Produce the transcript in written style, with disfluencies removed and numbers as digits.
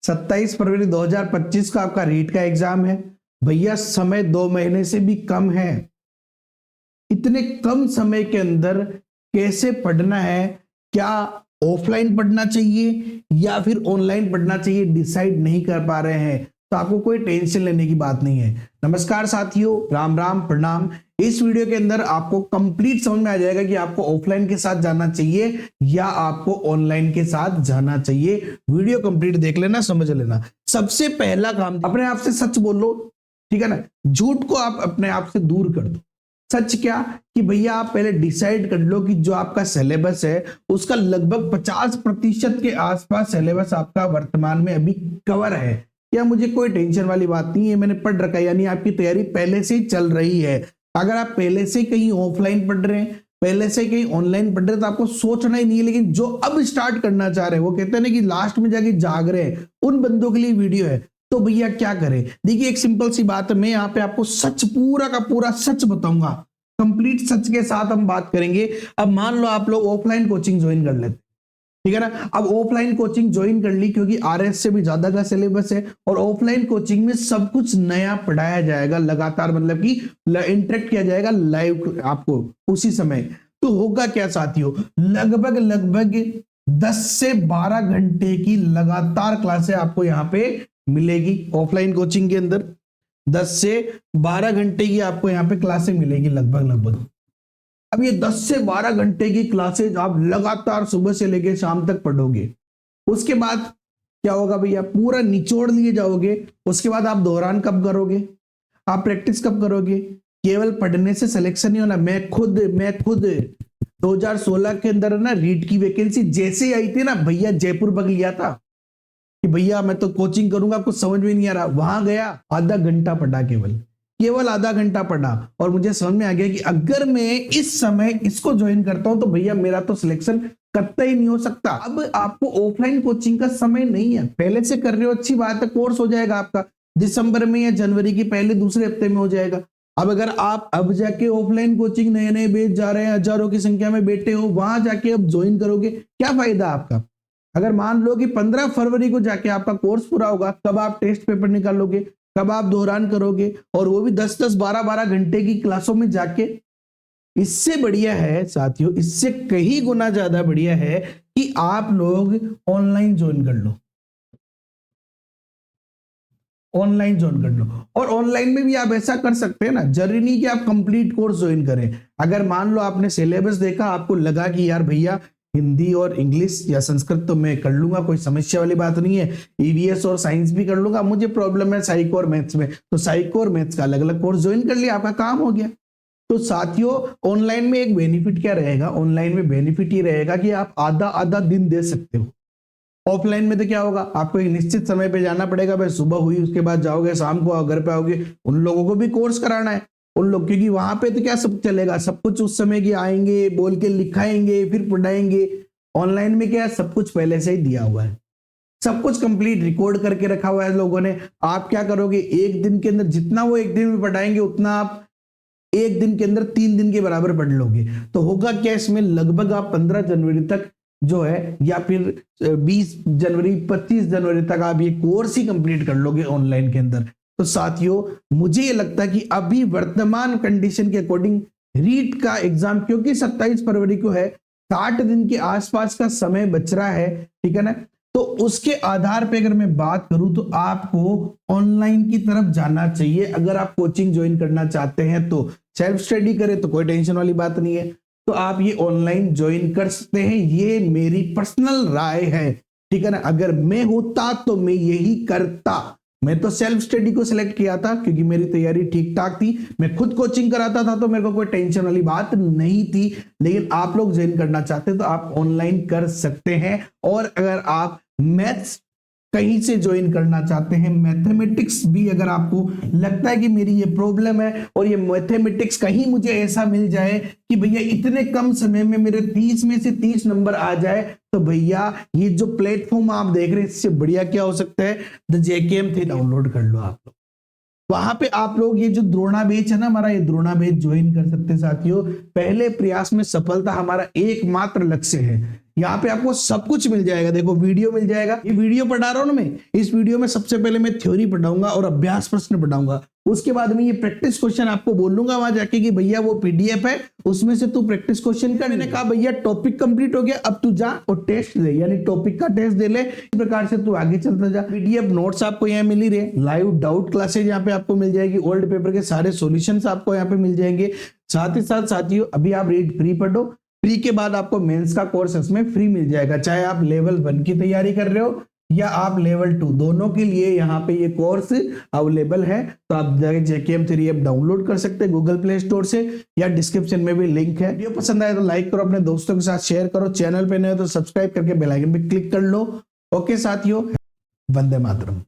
27 फरवरी 2025 का आपका रीट का एग्जाम है। भैया समय 2 महीने से भी कम है। इतने कम समय के अंदर कैसे पढ़ना है, क्या ऑफलाइन पढ़ना चाहिए या फिर ऑनलाइन पढ़ना चाहिए, डिसाइड नहीं कर पा रहे हैं तो आपको कोई टेंशन लेने की बात नहीं है। नमस्कार साथियों, राम राम प्रणाम। इस वीडियो के अंदर आपको कंप्लीट समझ में आ जाएगा कि आपको ऑफलाइन के साथ जाना चाहिए या आपको ऑनलाइन के साथ जाना चाहिए। वीडियो कंप्लीट देख लेना, समझ लेना। सबसे पहला काम, अपने आप से सच बोलो, ठीक है ना। झूठ को आप अपने आप से दूर कर दो। सच क्या कि भैया आप पहले डिसाइड कर लो कि जो आपका सिलेबस है उसका लगभग 50% के आसपास सिलेबस आपका वर्तमान में अभी कवर है। या मुझे कोई टेंशन वाली बात नहीं है, मैंने पढ़ रखा है, यानी आपकी तैयारी पहले से ही चल रही है। अगर आप पहले से कहीं ऑफलाइन पढ़ रहे हैं, पहले से कहीं ऑनलाइन पढ़ रहे हैं, तो आपको सोचना ही नहीं है। लेकिन जो अब स्टार्ट करना चाह रहे हैं, वो कहते हैं ना कि लास्ट में जाके जाग रहे हैं, उन बंदों के लिए वीडियो है। तो भैया क्या करें, देखिए एक सिंपल सी बात है, मैं यहाँ पे आपको सच, पूरा का पूरा सच बताऊंगा, कंप्लीट सच के साथ हम बात करेंगे। अब मान लो आप लोग ऑफलाइन कोचिंग ज्वाइन कर लेते, ठीक है ना। अब ऑफलाइन कोचिंग ज्वाइन कर ली क्योंकि आरएस से भी ज्यादा का सिलेबस है और ऑफलाइन कोचिंग में सब कुछ नया पढ़ाया जाएगा लगातार, मतलब कि इंटरेक्ट किया जाएगा लाइव आपको उसी समय। तो होगा क्या साथियों, लगभग 10 से 12 घंटे की लगातार क्लासें आपको यहाँ पे मिलेगी। ऑफलाइन कोचिंग के अंदर 10 से 12 घंटे की आपको यहाँ पे क्लासें मिलेगी लगभग। अब ये 10 से 12 घंटे की क्लासेज आप लगातार सुबह से लेकर शाम तक पढ़ोगे। उसके बाद क्या होगा भैया, पूरा निचोड़ लिए जाओगे। उसके बाद आप दोहरान कब करोगे, आप प्रैक्टिस कब करोगे। केवल पढ़ने से सिलेक्शन नहीं होना। मैं खुद 2016 के अंदर ना रीट की वैकेंसी जैसे ही आई थी ना भैया, जयपुर बग लिया था कि भैया मैं तो कोचिंग करूंगा, कुछ समझ में नहीं आ रहा। वहां गया, आधा घंटा पढ़ा, केवल आधा घंटा पढ़ा और मुझे समझ में आ गया कि अगर मैं इस समय इसको ज्वाइन करता हूं तो भैया मेरा तो सिलेक्शन कतई ही नहीं हो सकता। अब आपको ऑफलाइन कोचिंग का समय नहीं है, पहले से कर रहे हो, अच्छी बात है, कोर्स हो जाएगा आपका दिसंबर में या जनवरी के पहले दूसरे हफ्ते में हो जाएगा। अब अगर आप अब जाके ऑफलाइन कोचिंग नए बैच जा रहे हैं, हजारों की संख्या में बैठे हो, वहां जाके अब ज्वाइन करोगे, क्या फायदा आपका। अगर मान लो कि 15 फरवरी को जाके आपका कोर्स पूरा होगा, तब आप टेस्ट पेपर निकालोगे, कब आप दोहरान करोगे, और वो भी 10-10 12-12 घंटे की क्लासों में जाके। इससे बढ़िया है साथियों, इससे कहीं गुना ज्यादा बढ़िया है कि आप लोग ऑनलाइन ज्वाइन कर लो, ऑनलाइन ज्वाइन कर लो। और ऑनलाइन में भी आप ऐसा कर सकते हैं ना, जरूरी नहीं कि आप कंप्लीट कोर्स ज्वाइन करें। अगर मान लो आपने सिलेबस देखा, आपको लगा कि यार भैया हिंदी और इंग्लिश या संस्कृत तो मैं कर लूंगा, कोई समस्या वाली बात नहीं है, ईवीएस और साइंस भी कर लूंगा, मुझे प्रॉब्लम है साइको और मैथ्स में, तो साइको और मैथ्स का अलग अलग कोर्स ज्वाइन कर लिया, आपका काम हो गया। तो साथियों ऑनलाइन में एक बेनिफिट क्या रहेगा, ऑनलाइन में बेनिफिट ये रहेगा कि आप आधा आधा दिन दे सकते हो। ऑफलाइन में तो क्या होगा, आपको एक निश्चित समय पे जाना पड़ेगा, भाई सुबह हुई उसके बाद जाओगे, शाम को घर पे आओगे, उन लोगों को भी कोर्स कराना है उन लोग, क्योंकि वहां पे तो क्या सब चलेगा, सब कुछ उस समय की आएंगे, बोल के लिखाएंगे, फिर पढ़ाएंगे। ऑनलाइन में क्या है, सब कुछ पहले से ही दिया हुआ है, सब कुछ कंप्लीट रिकॉर्ड करके रखा हुआ है लोगों ने। आप क्या करोगे, एक दिन के अंदर जितना वो एक दिन में पढ़ाएंगे उतना आप एक दिन के अंदर 3 दिन के बराबर पढ़ लोगे। तो होगा क्या, इसमें लगभग आप 15 जनवरी तक जो है, या फिर 20 जनवरी 25 जनवरी तक आप ये कोर्स ही कंप्लीट कर लोगे ऑनलाइन के अंदर। तो साथियों मुझे ये लगता है कि अभी वर्तमान कंडीशन के अकॉर्डिंग रीट का एग्जाम, क्योंकि 27 फरवरी को है, 60 दिन के आसपास का समय बच रहा है, ठीक है ना। तो उसके आधार पे अगर मैं बात करूं तो आपको ऑनलाइन की तरफ जाना चाहिए। अगर आप कोचिंग ज्वाइन करना चाहते हैं तो सेल्फ स्टडी करें तो कोई टेंशन वाली बात नहीं है, तो आप ये ऑनलाइन ज्वाइन कर सकते हैं। ये मेरी पर्सनल राय है, ठीक है ना। अगर मैं होता तो मैं यही करता। मैं तो सेल्फ स्टडी को सिलेक्ट किया था क्योंकि मेरी तैयारी ठीक ठाक थी, मैं खुद कोचिंग कराता था, तो मेरे को कोई टेंशन वाली बात नहीं थी। लेकिन आप लोग ज्वाइन करना चाहते हैं तो आप ऑनलाइन कर सकते हैं। और अगर आप मैथ्स कहीं से ज्वाइन करना चाहते हैं, मैथमेटिक्स भी अगर आपको लगता है कि मेरी ये प्रॉब्लम है और ये मैथमेटिक्स कहीं मुझे ऐसा मिल जाए कि भैया इतने कम समय में मेरे 30 में से 30 नंबर आ जाए, तो भैया ये जो प्लेटफॉर्म आप देख रहे हैं इससे बढ़िया क्या हो सकता है, द जेकेएम थे, डाउनलोड कर लो आप लोग। वहां पे आप लोग ये जो द्रोणा बैच है ना हमारा, ये द्रोणा बैच ज्वाइन कर सकते हैं साथियों। पहले प्रयास में सफलता हमारा एकमात्र लक्ष्य है। यहाँ पे आपको सब कुछ मिल जाएगा। देखो वीडियो मिल जाएगा, ये वीडियो पढ़ा रहा हूँ ना मैं, इस वीडियो में सबसे पहले मैं थ्योरी पढ़ाऊंगा और अभ्यास प्रश्न पढ़ाऊंगा। उसके बाद में ये प्रैक्टिस क्वेश्चन आपको बोलूंगा वहां जाके कि भैया वो पीडीएफ है, उसमें से तू प्रैक्टिस क्वेश्चन कर। मैंने कहा भैया टॉपिक कंप्लीट हो गया, अब तू जा और टेस्ट दे, यानी टॉपिक का टेस्ट दे ले। इस प्रकार से तू आगे चलता जा। पीडीएफ नोट्स आपको यहाँ मिल ही रहे, लाइव डाउट क्लासेज यहाँ पे आपको मिल जाएगी, ओल्ड पेपर के सारे सॉल्यूशंस आपको यहाँ पे मिल जाएंगे। साथ ही साथ साथियों अभी आप रीड फ्री पढ़ो, फ्री के बाद आपको मेंस का कोर्स इसमें फ्री मिल जाएगा, चाहे आप लेवल 1 की तैयारी कर रहे हो या आप लेवल 2, दोनों के लिए यहाँ पे ये कोर्स अवेलेबल है। तो आप जाके JKM3 ऐप डाउनलोड कर सकते हैं गूगल प्ले स्टोर से, या डिस्क्रिप्शन में भी लिंक है। वीडियो पसंद आए तो लाइक करो, अपने दोस्तों के साथ शेयर करो, चैनल पे नए हो तो सब्सक्राइब करके बेल आइकन पे क्लिक कर लो। ओके साथियों, वंदे मातरम।